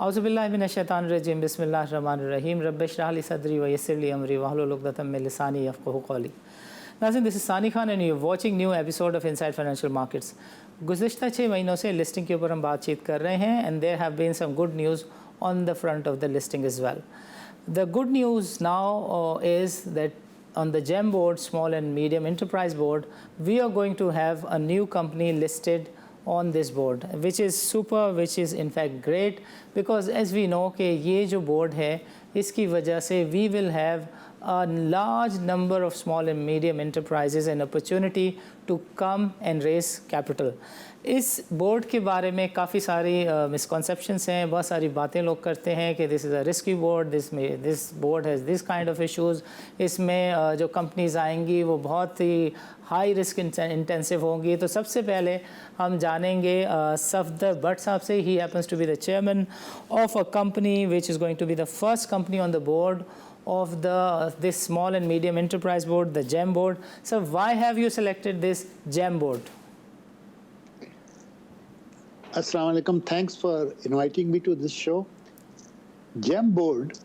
औज़ुबिल्लाहि मिनश्शैतानिर्रजीम बिस्मिल्लाहिर्रहमानिर्रहीम रब्बि इश्रह ली सदरी व यस्सिर ली अमरी वहलुल उक़दतम मिन लिसानी यफ़क़हू क़ौली। नाज़रीन, this is Sani Khan and you watching new episode of inside financial markets. गुज़िश्ता 6 महीनों से लिस्टिंग के ऊपर हम बातचीत कर रहे हैं and there have been some good news on the front of the listing as well. The good news now is that on the GEM board, small and medium enterprise board, we are going to have a new company listed on this board, which is super, which is in fact great, because as we know कि ये जो board है इसकी वजह से we will have a large number of small and medium enterprises an opportunity to come and raise capital. इस board के बारे में काफ़ी सारी मिसकॉन्सेप्शंस हैं, बहुत सारी बातें लोग करते हैं कि this is a risky board, this board has this kind of issues, इसमें जो कंपनीज आएंगी वो बहुत ही हाई रिस्क इंटेंसिव होंगी। तो सबसे पहले हम जानेंगे सफदर भट्ट साहब से। He happens to be the chairman of a company which is going to be the first company on the board of this small and medium enterprise board, the GEM board. So why have you selected this GEM board? Assalamu alaikum. Thanks for inviting me to this show. GEM board,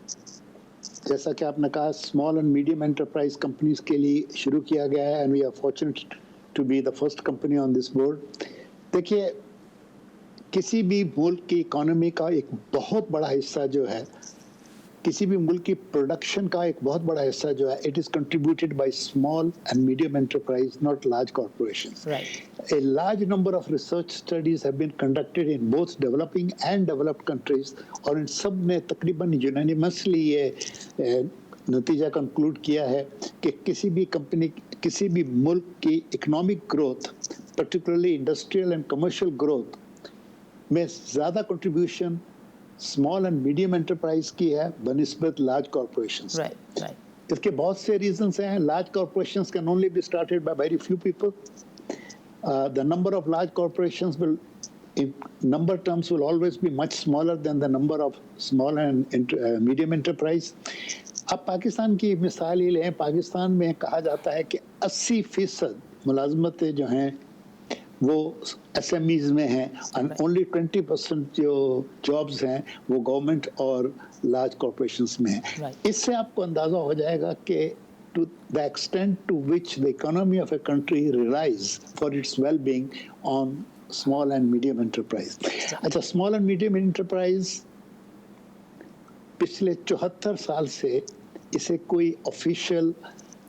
जैसा कि आपने कहा, small and medium enterprise companies के लिए शुरू किया गया है and we are fortunate to be the first company on this board. देखिए, किसी भी मुल्क की इकोनॉमी का एक बहुत बड़ा हिस्सा जो है, किसी भी मुल्क की प्रोडक्शन का एक बहुत बड़ा हिस्सा जो है, it is contributed by small and medium enterprise, not large corporations. A large number of research studies have been conducted in both developing and developed countries, और इन सब ने तकरीबन यूनानिमसली ये नतीजा कंक्लूड किया है कि किसी भी कंपनी, किसी भी मुल्क की economic growth, particularly industrial and commercial growth में ज़्यादा contribution small and medium enterprise की है बनिस्बत लार्ज कॉर्पोरेशंस. इसके बहुत से रीजंस हैं. Large corporations can only be started by very few people. The number of large corporations will in number terms will always be much smaller than the number of small and medium enterprise. अब पाकिस्तान की मिसाल ही लें. पाकिस्तान में कहा जाता है कि 80% मुलाजमतें जो हैं वो SMEs में हैं और ओनली 20% जो जॉब्स हैं वो गवर्नमेंट और लार्ज कॉर्पोरेशंस में हैं. इससे आपको अंदाज़ा हो जाएगा कि to the extent to which the economy of a country relies for its well-being on small and medium enterprise. अच्छा, small and medium enterprise पिछले 74 साल से इसे कोई ऑफिशियल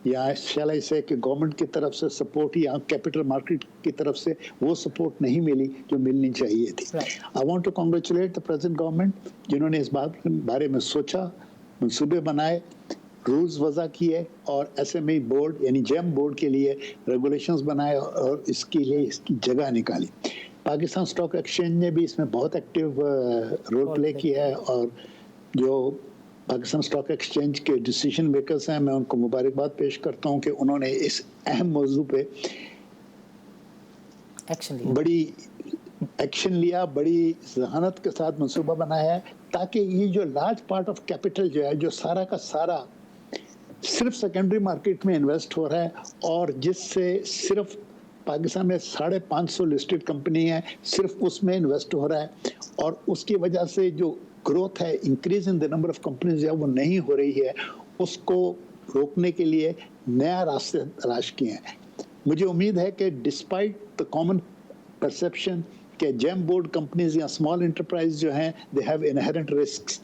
या शैल से कि गवर्नमेंट की तरफ से सपोर्ट या कैपिटल मार्केट की तरफ से वो सपोर्ट नहीं मिली जो मिलनी चाहिए थी. I want to congratulate the present government जिन्होंने इस बारे में सोचा, मंसूबे बनाए, रूल्स वज़ा किए और SME बोर्ड यानी GEM बोर्ड के लिए रेगुलेशंस बनाए और इसके लिए इसकी जगह निकाली. पाकिस्तान स्टॉक एक्सचेंज ने भी इसमें बहुत एक्टिव रोल प्ले किया है और जो पाकिस्तान स्टॉक एक्सचेंज के डिसीजन मेकर्स हैं, मैं उनको मुबारकबाद पेश करता हूं कि उन्होंने इस अहम मौजू पे बड़ी एक्शन लिया, बड़ी जहानत के साथ मंसूबा बनाया है ताकि ये जो लार्ज पार्ट ऑफ कैपिटल जो है, जो सारा का सारा सिर्फ सेकेंडरी मार्केट में इन्वेस्ट हो रहा है और जिससे सिर्फ पाकिस्तान में 550 लिस्टेड कंपनी है, सिर्फ उसमें इन्वेस्ट हो रहा है और उसकी वजह से जो ग्रोथ है, increase in the number of companies है, वो नहीं हो रही है. उसको रोकने के लिए नया रास्ते तलाश किए हैं. मुझे उम्मीद है कि डिस्पाइट द कॉमन परसेप्शन कि GEM बोर्ड कंपनीज या स्मॉल एंटरप्राइज जो हैं they have inherent risks,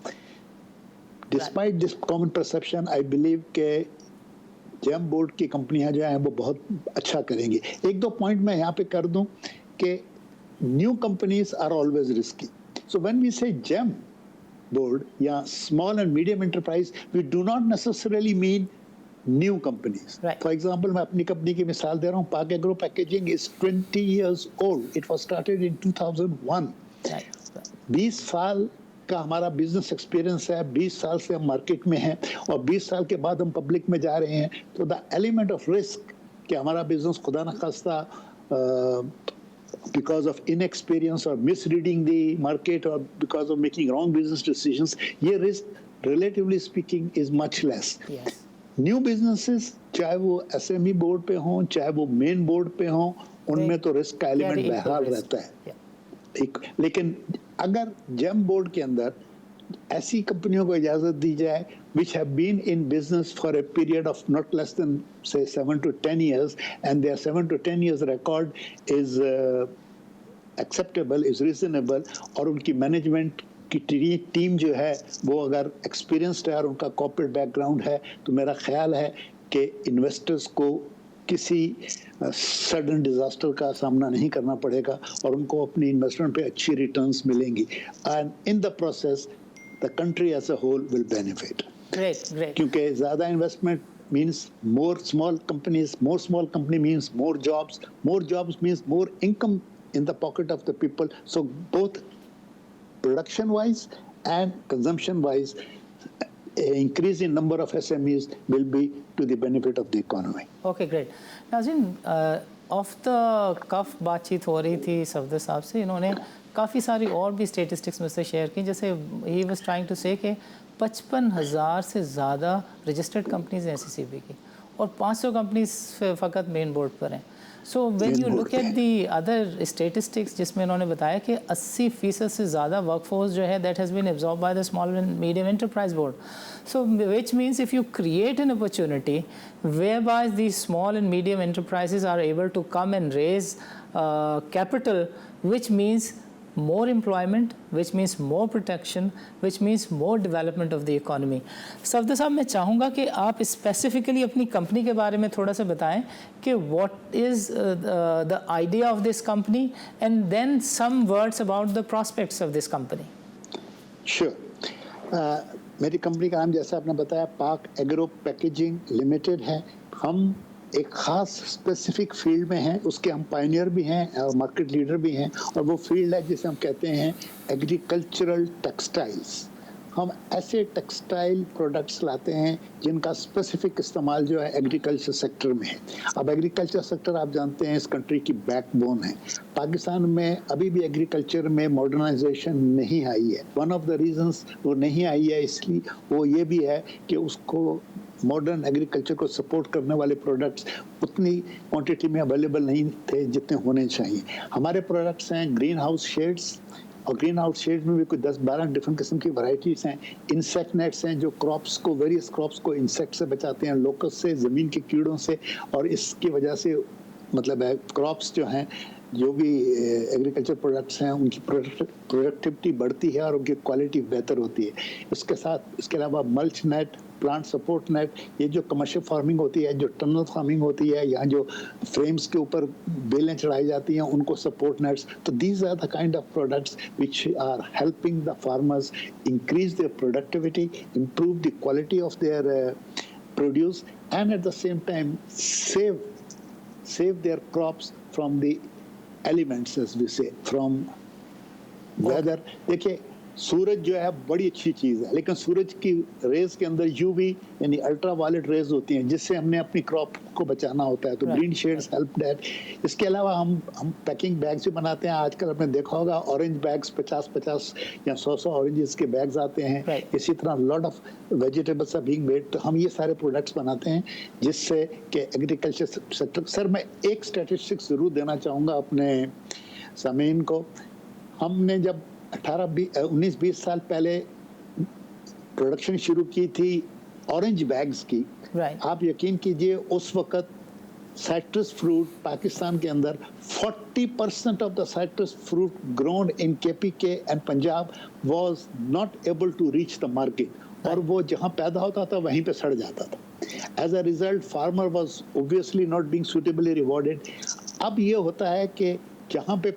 despite this common perception I believe कि GEM बोर्ड की कंपनियां जो हैं वो बहुत अच्छा करेंगी. एक दो पॉइंट मैं यहाँ पे कर दूं कि new companies are always risky. So when we say GEM board या small and medium enterprise, we do not necessarily mean new companies. For example, मैं अपनी कंपनी की मिसाल दे रहा हूँ. पाक agro packaging is 20 years old. It was started in 2001. 20 साल का हमारा बिजनेस एक्सपीरियंस है. 20 साल से हम मार्केट में हैं और 20 साल के बाद हम पब्लिक में जा रहे हैं. तो द एलिमेंट ऑफ रिस्क कि हमारा बिजनेस खुदा न खास्ता because of inexperience or misreading the market or because of making wrong business decisions, ये risk relatively speaking is much less. New businesses, चाहे वो SME बोर्ड पे हों, चाहे वो मेन बोर्ड पे हों, उनमें तो रिस्क का एलिमेंट बहरहाल रहता है. लेकिन अगर GEM बोर्ड के अंदर ऐसी कंपनियों को इजाजत दी जाए which have been in business for a period of not less than say 7 to 10 years, and their 7 to 10 years record is acceptable, is reasonable, और उनकी मैनेजमेंट की टीम जो है वो अगर एक्सपीरियंस्ड है और उनका कॉर्पोरेट बैकग्राउंड है, तो मेरा ख्याल है कि इन्वेस्टर्स को किसी सडन डिजास्टर का सामना नहीं करना पड़ेगा और उनको अपनी इन्वेस्टमेंट पे अच्छी रिटर्न्स मिलेंगी, and in the process the country as a whole will benefit. Great. क्योंकि ज़्यादा investment means more small companies, more small company means more jobs means more income in the pocket of the people. So both production wise and consumption wise, increase in number of SMEs will be to the benefit of the economy. Okay, great. नाज़रीन, of the कफ बातचीत हो रही थी सफदर साहब से, इन्होंने काफ़ी सारी और भी स्टेटिस्टिक्स में से शेयर की. जैसे ही वाज ट्राइंग टू से कि 55,000 से ज़्यादा रजिस्टर्ड कंपनीज हैं SECB की और 500 कंपनीज फ़कत मेन बोर्ड पर हैं. So when you look at the other statistics जिसमें उन्होंने बताया कि 80% से ज़्यादा वर्कफोर्स जो है that has been absorb by the small and medium enterprise board. So which means if you create an opportunity whereby these small and medium enterprises are able to come and raise capital, which means more employment, which means more protection, which means more development of the economy. Safdar साहब, मैं चाहूँगा कि आप specifically अपनी company के बारे में थोड़ा सा बताएं कि what is the idea of this company and then some words about the prospects of this company. Sure. मेरी कंपनी का नाम जैसा आपने बताया पाक एग्रो पैकेजिंग लिमिटेड है. हम एक ख़ास स्पेसिफिक फील्ड में हैं, उसके हम पायनियर भी हैं और मार्केट लीडर भी हैं, और वो फील्ड है जिसे हम कहते हैं एग्रीकल्चरल टेक्सटाइल्स. हम ऐसे टेक्सटाइल प्रोडक्ट्स लाते हैं जिनका स्पेसिफिक इस्तेमाल जो है एग्रीकल्चर सेक्टर में है. अब एग्रीकल्चर सेक्टर आप जानते हैं इस कंट्री की बैकबोन है. पाकिस्तान में अभी भी एग्रीकल्चर में मॉडर्नाइजेशन नहीं आई है. वन ऑफ द रीजंस वो नहीं आई है इसलिए वो ये भी है कि उसको मॉडर्न एग्रीकल्चर को सपोर्ट करने वाले प्रोडक्ट्स उतनी क्वांटिटी में अवेलेबल नहीं थे जितने होने चाहिए. हमारे प्रोडक्ट्स हैं ग्रीन हाउस शेड्स, और ग्रीन हाउस शेड में भी कोई 10-12 डिफरेंट किस्म की वैरायटीज़ हैं. इंसेक्ट नेट्स हैं जो क्रॉप्स को, वेरियस क्रॉप्स को इंसेक्ट से बचाते हैं, लोकस से, ज़मीन के कीड़ों से, और इसकी वजह से मतलब है क्रॉप्स जो हैं, जो भी एग्रीकल्चर प्रोडक्ट्स हैं उनकी प्रोडक्टिविटी बढ़ती है और उनकी क्वालिटी बेहतर होती है. इसके अलावा mulch net, plant support net, ये जो कमर्शियल फार्मिंग होती है, जो टनल फार्मिंग होती है, यहाँ जो फ्रेम्स के ऊपर बेलें चढ़ाई जाती हैं उनको सपोर्ट नेट्स. तो these are the kind of products which are helping the farmers increase their productivity, improve the quality of their produce, and at the same time save their crops from the elements, as we say, from weather. देखिए सूरज जो है बड़ी अच्छी चीज़ है, लेकिन सूरज की raise के अंदर यूवी यानी अल्ट्रा वायलेट रेज होती हैं जिससे हमने अपनी क्रॉप को बचाना होता है. तो ग्रीन शेड्स हेल्प दैट. इसके अलावा हम पैकिंग बैग्स भी बनाते हैं. आजकल आपने देखा होगा ऑरेंज बैग्स 50-50 या 100 ऑरेंजेस के बैग्स आते हैं. इसी तरह lot of vegetables are being made. तो हम ये सारे प्रोडक्ट्स बनाते हैं जिससे कि एग्रीकल्चर सेक्टर. सर मैं एक स्टैटिस्टिक्स ज़रूर देना चाहूँगा अपने सामीन को. हमने जब 19-20 साल पहले प्रोडक्शन शुरू की थी ऑरेंज बैग्स की, आप यकीन कीजिए उस वक्त साइट्रस फ्रूट पाकिस्तान के अंदर 40% of the citrus fruit grown in KPK and Punjab was not able to reach the market, और वो जहाँ पैदा होता था वहीं पे सड़ जाता था. As a result farmer was obviously not being suitably rewarded. अब ये होता है कि जहाँ पे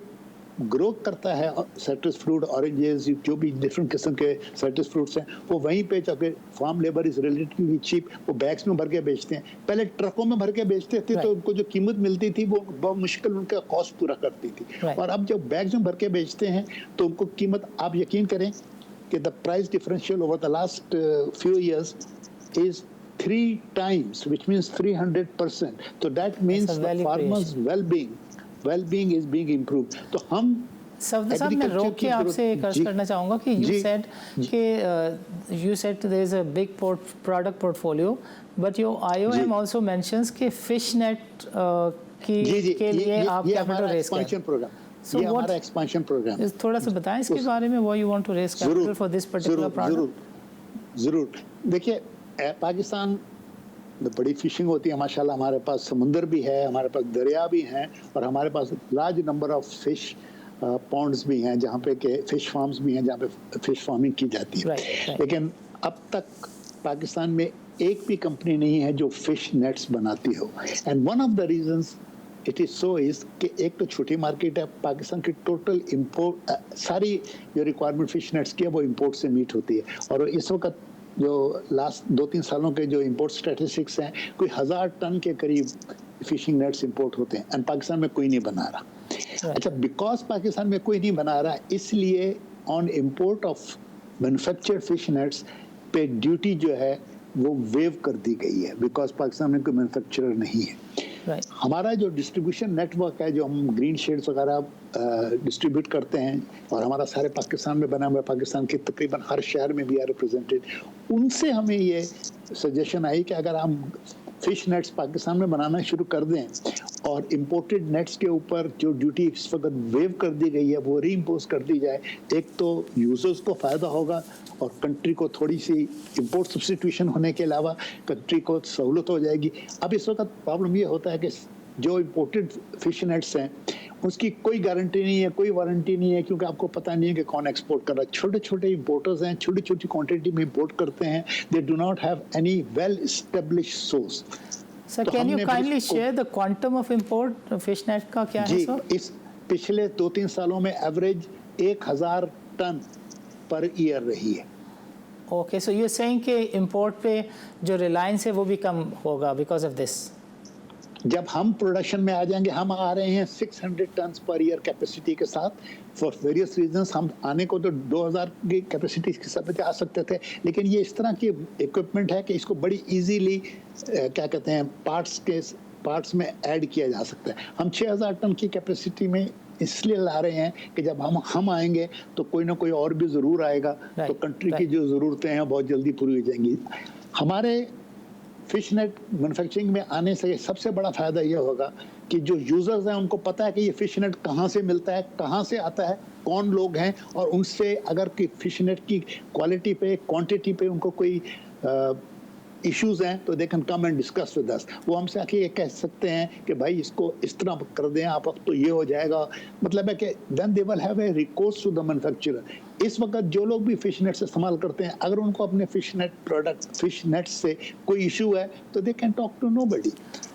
ग्रो करता है साइट्रस फ्रूट, ऑरेंजेस, जो भी डिफरेंट किस्म के साइट्रस फ्रूट्स हैं, वो वहीं पे जाके farm labour is relatively cheap, वो बैग्स में भर के बेचते हैं. पहले ट्रकों में भर के बेचते थे तो उनको जो कीमत मिलती थी वो बहुत मुश्किल उनका कॉस्ट पूरा करती थी. और अब जब बैग्स में भर के बेचते हैं तो उनको कीमत, आप यकीन करें कि the price differential over the last few years is 3 times, which means 300%. So that means the farmers' well-being is being improved. तो हम सफदर साहब मैं रोक के आपसे एक अर्ज करना चाहूँगा कि you said there is a big product portfolio, but your IOM also mentions कि fish net के लिए आप कैपिटल रेज करें. So ये what- हमारा एक्सपेंशन प्रोग्राम है। थोड़ा सा बताएं इसके बारे में, why you want to raise capital for this particular product? जरूर। देखिए पाकिस्तान में बड़ी फिशिंग होती है माशाल्लाह, हमारे पास समुंदर भी है, हमारे पास दरिया भी हैं और हमारे पास large number of fish ponds भी हैं जहाँ पे के फिश फार्म्स भी हैं जहाँ पे फिश फार्मिंग की जाती है। Right. लेकिन अब तक पाकिस्तान में एक भी कंपनी नहीं है जो फिश नेट्स बनाती हो। And one of the reasons it is so is कि एक तो छोटी मार्केट है, पाकिस्तान की टोटल इंपोर्ट सारी जो रिक्वायरमेंट फिश नेट्स की है वो इंपोर्ट से मीट होती है। और इस वक्त जो लास्ट 2-3 सालों के जो इंपोर्ट स्टैटिस्टिक्स हैं, कोई 1000 टन के करीब फिशिंग नेट्स इंपोर्ट होते हैं एंड पाकिस्तान में कोई नहीं बना रहा। अच्छा, बिकॉज पाकिस्तान में कोई नहीं बना रहा, इसलिए on import of manufactured fish nets पे ड्यूटी जो है वो वेव कर दी गई है, बिकॉज पाकिस्तान में कोई मैन्युफैक्चरर नहीं है। Right. हमारा जो डिस्ट्रीब्यूशन नेटवर्क है, जो हम ग्रीन शेड्स वगैरह डिस्ट्रीब्यूट करते हैं और हमारा सारे पाकिस्तान में बना हुआ है, पाकिस्तान के तकरीबन हर शहर में भी आर रिप्रेजेंटेड, उनसे हमें ये सजेशन आई कि अगर हम फिश नेट्स पाकिस्तान में बनाना शुरू कर दें और इम्पोर्टेड नेट्स के ऊपर जो ड्यूटी इस वक्त वेव कर दी गई है वो री इम्पोज कर दी जाए, एक तो यूजर्स को फ़ायदा होगा और कंट्री को थोड़ी सी इंपोर्ट सब्स्टिट्यूशन होने के अलावा कंट्री को सहूलत हो जाएगी। अब इस वक्त प्रॉब्लम ये होता है कि जो इम्पोर्टेड फिश नेट्स हैं उसकी कोई गारंटी नहीं है, कोई वारंटी नहीं है, क्योंकि आपको पता नहीं है कि कौन एक्सपोर्ट कर रहा है। छोटे छोटे इंपोर्टर्स हैं, छोटी छोटी क्वांटिटी में इंपोर्ट करते हैं, they do not have any well established source. Sir, can you kindly share the quantum of import fish net का क्या है जी, sir? इस पिछले 2-3 सालों में एवरेज 1000 टन पर ईयर रही है। Okay, so you're saying कि import पे जो रिलायंस है वो भी कम होगा because of this? जब हम प्रोडक्शन में आ जाएंगे, हम आ रहे हैं 600 टन पर ईयर कैपेसिटी के साथ, फॉर वेरियस रीजंस। हम आने को तो 2000 की कैपेसिटी के साथ आ सकते थे, लेकिन ये इस तरह की इक्विपमेंट है कि इसको बड़ी इजीली क्या कहते हैं पार्ट्स में ऐड किया जा सकता है। हम 6000 टन की कैपेसिटी में इसलिए ला रहे हैं कि जब हम आएंगे तो कोई ना कोई और भी ज़रूर आएगा, तो कंट्री की जो ज़रूरतें हैं बहुत जल्दी पूरी हो जाएंगी। हमारे फिश नेट मैन्युफैक्चरिंग में आने से सबसे बड़ा फ़ायदा ये होगा कि जो यूज़र्स हैं उनको पता है कि ये फिश नेट कहाँ से मिलता है, कहाँ से आता है, कौन लोग हैं, और उनसे अगर कि फिश नेट की क्वालिटी पे, क्वांटिटी पे उनको कोई इश्यूज हैं तो they can come and discuss with us. वो हमसे आके ये कह सकते हैं कि भाई इसको इस तरह कर दें आप, अब तो ये हो जाएगा। मतलब है कि then they will have a recourse to the manufacturer. इस वक्त जो लोग भी फिश नेट्स इस्तेमाल करते हैं, अगर उनको अपने फिश नेट से कोई इशू है तो they can talk to nobody.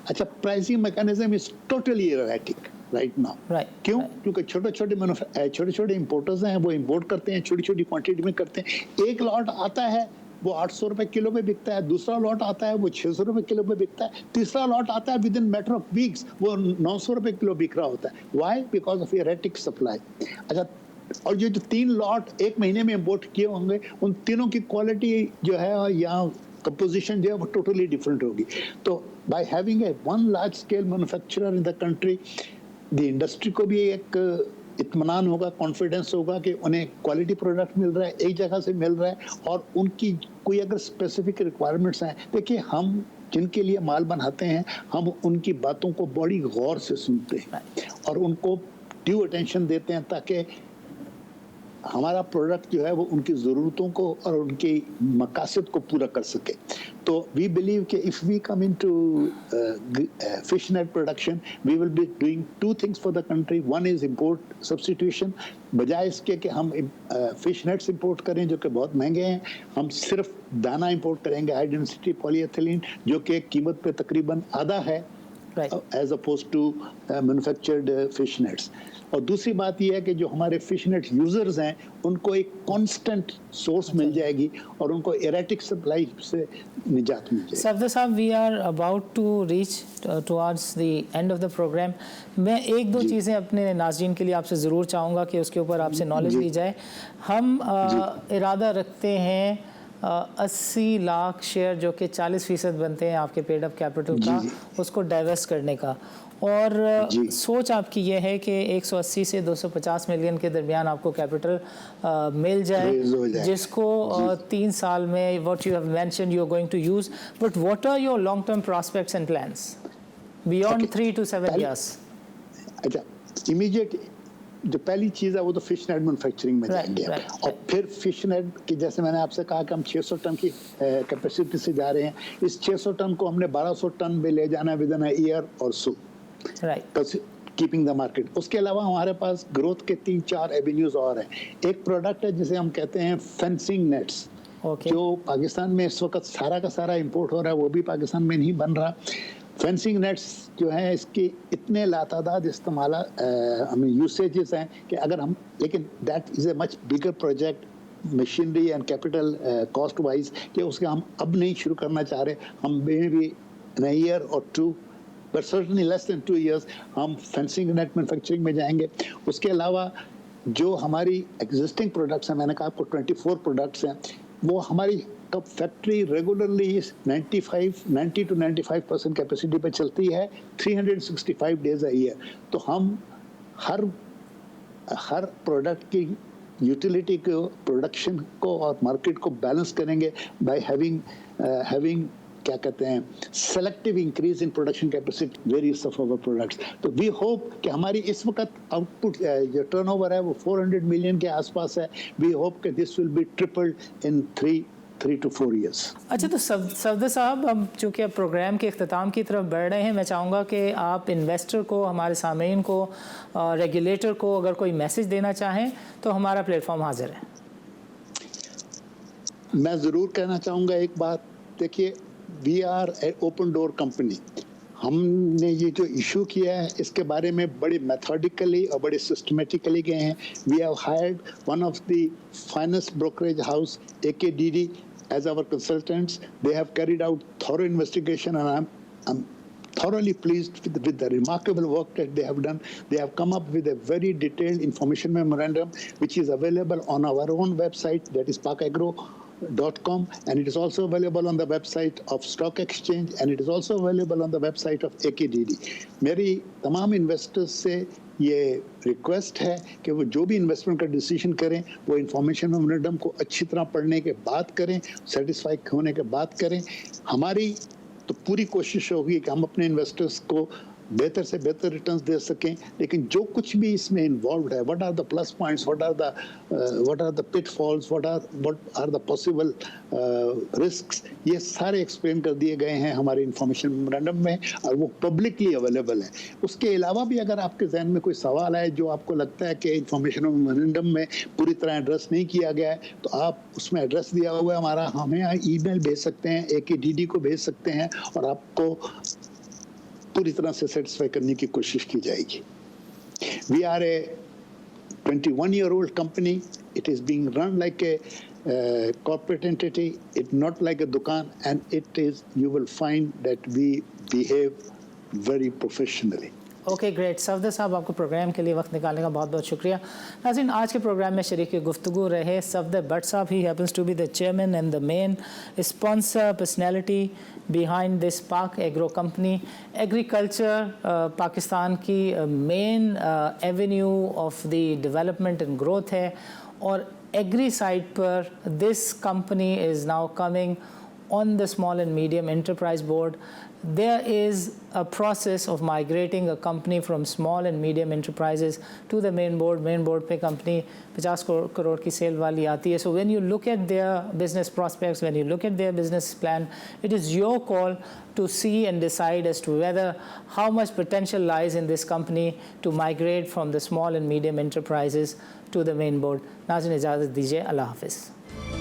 अच्छा, pricing mechanism is totally erratic right now. क्यों? क्योंकि छोटे छोटे इंपोर्टर्स हैं, वो इंपोर्ट करते हैं, छोटी छोटी क्वांटिटी में करते हैं। एक लॉट आता है वो 800 रुपए किलो में बिकता है, दूसरा लॉट आता है वो 600 रुपए किलो में बिकता है, तीसरा लॉट आता है with in matter of weeks वो 900 रुपए किलो बिक रहा होता है। Why? Because of erratic supply. अच्छा, और जो 3 लॉट एक महीने में इंपोर्ट किए होंगे, उन तीनों की क्वालिटी जो है या कंपोजिशन जो है वो टोटली डिफरेंट होगी। तो by having a one large scale manufacturer in the country, the industry को भी एक इत्मीनान होगा, कॉन्फिडेंस होगा कि उन्हें क्वालिटी प्रोडक्ट मिल रहा है, एक जगह से मिल रहा है, और उनकी कोई अगर स्पेसिफिक रिक्वायरमेंट्स हैं, देखिए हम जिनके लिए माल बनाते हैं हम उनकी बातों को बड़ी गौर से सुनते हैं और उनको ड्यू अटेंशन देते हैं ताकि हमारा प्रोडक्ट जो है वो उनकी ज़रूरतों को और उनकी मकासद को पूरा कर सके। तो वी बिलीव कि if we come into fish net production we will be doing 2 things for the country. One is import substitution. बजाय इसके कि हम फिश नेट्स इंपोर्ट करें जो कि बहुत महंगे हैं, हम सिर्फ दाना इंपोर्ट करेंगे, हाई डेंसिटी पॉलीएथिलीन, जो कि कीमत पे तकरीबन आधा है as oppose to manufactured fish nets. और दूसरी बात यह है कि जो हमारे फिश नेट यूजर्स हैं उनको एक कांस्टेंट सोर्स मिल जाएगी और उनको एरेटिक सप्लाई से निजात मिल जाएगी। सफदर साहब, we are about to reach towards the end of the programme. मैं एक दो चीज़ें अपने नाज़रीन के लिए आपसे ज़रूर चाहूँगा कि उसके ऊपर आपसे नॉलेज ली जाए। हम इरादा रखते हैं 80 लाख शेयर जो कि 40% बनते हैं आपके पेड अप कैपिटल का, उसको डाइवर्स करने का, और सोच आपकी ये है कि 180 से 250 मिलियन के दरमियान आपको कैपिटल मिल जाए, जिसको 3 साल में what you have mentioned you are going to use. But what are your long term prospects and plans beyond 3 to 7 years? अच्छा, इमीडिएट जो पहली चीज़ है वो तो फिश नेट मैन्युफैक्चरिंग में Right, जाएंगे right, और फिर फिश नेट की जैसे मैंने आपसे कहा कि हम 600 टन की कैपेसिटी से जा रहे हैं, इस 600 टन को हमने 1200 टन में ले जाना है विद इन ईयर और सो right. Keeping the market. उसके अलावा हमारे पास ग्रोथ के 3-4 एवेन्यूज और हैं। एक प्रोडक्ट है जिसे हम कहते हैं फेंसिंग नेट्स, Okay. जो पाकिस्तान में इस वक्त सारा का सारा इंपोर्ट हो रहा है, वो भी पाकिस्तान में नहीं बन रहा। फेंसिंग नेट्स जो है इसके इतने लातादाद इस्तेमाल हमें यूसेजेस हैं कि अगर हम, लेकिन that is a much bigger project machinery and capital cost wise, कि उसके हम अब नहीं शुरू करना चाह रहे। हम मे बी इन ईयर और 2 but certainly less than 2 years हम फेंसिंग नेट मैन्युफैक्चरिंग में जाएंगे। उसके अलावा जो हमारी एग्जिस्टिंग प्रोडक्ट्स हैं, मैंने कहा आपको 24 प्रोडक्ट्स हैं, वो हमारी कब फैक्ट्री रेगुलरली 90 to 95% कैपेसिटी पे चलती है 365 डेज अ ईयर। तो हम हर प्रोडक्ट की यूटिलिटी को, प्रोडक्शन को और मार्केट को बैलेंस करेंगे बाय हैविंग क्या कहते हैं selective increase in production capacity various of our products. तो वी होप कि हमारी इस वक्त आउटपुट जो टर्नओवर है वो 400 मिलियन के आसपास है। वी होप कि this will be tripled in 3 to 4 years। अच्छा, तो सफदर साहब, हम चूँकि अब प्रोग्राम के अख्ताम की तरफ बढ़ रहे हैं, मैं चाहूँगा कि आप इन्वेस्टर को, हमारे सामीन को, रेगुलेटर को अगर कोई मैसेज देना चाहें तो हमारा प्लेटफॉर्म हाजिर है। मैं ज़रूर कहना चाहूँगा एक बात, देखिए we are a open door company. हमने ये जो इशू किया है इसके बारे में बड़े मेथोडिकली और बड़े सिस्टमेटिकली गए हैं। We have hired one of the finest brokerage house AKDD as our consultants. They have carried out thorough investigation and I'm thoroughly pleased with the remarkable work that they have done. They have come up with a very detailed information memorandum which is available on our own website, that is pakagro.com, and it is also available on the website of Stock Exchange, and it is also available on the website of AKDD. मेरी तमाम investors से ये request है कि वो जो भी investment का डिसीजन करें वो इंफॉर्मेशन मेमोरेंडम को अच्छी तरह पढ़ने के बाद करें, सेटिस्फाई होने के बाद करें। हमारी तो पूरी कोशिश होगी कि हम अपने इन्वेस्टर्स को बेहतर से बेहतर रिटर्न्स दे सकें, लेकिन जो कुछ भी इसमें इन्वॉल्व है, what are the plus points, what are the pitfalls, what are the possible risks, ये सारे एक्सप्लेन कर दिए गए हैं हमारे इंफॉर्मेशन मेमोरेंडम में और वो पब्लिकली अवेलेबल है। उसके अलावा भी अगर आपके जहन में कोई सवाल है जो आपको लगता है कि इंफॉर्मेशन मेमोरेंडम में पूरी तरह एड्रेस नहीं किया गया है, तो आप उसमें एड्रेस दिया हुआ है हमारा, हमें ईमेल भेज सकते हैं, AKDD को भेज सकते हैं और आपको पूरी तरह से सेटिस्फाई करने की कोशिश की जाएगी। We are a 21-year-old company. It is being run like a corporate entity. It's not like a dukaan, and you will find that we behave very professionally. Okay great. Safdar साहब, आपको प्रोग्राम के लिए वक्त निकालने का बहुत बहुत शुक्रिया। नाज़रीन, आज के प्रोग्राम में शरीक गुफ्तगू रहे सफदर भट्ट साहब। He happens to be the chairman and the main sponsor personality behind this Pak Agro company. Agriculture Pakistan की main avenue of the development and growth है और एग्री साइड पर this company is now coming on the small and medium enterprise board. There is a process of migrating a company from small and medium enterprises to the main board. Main board पे company 50 crore की cell वाली आती है. So when you look at their business prospects, when you look at their business plan, it is your call to see and decide as to whether how much potential lies in this company to migrate from the small and medium enterprises to the main board. नाज़रीन, इजाज़त दीजिए। अल्लाह हाफ़िज़।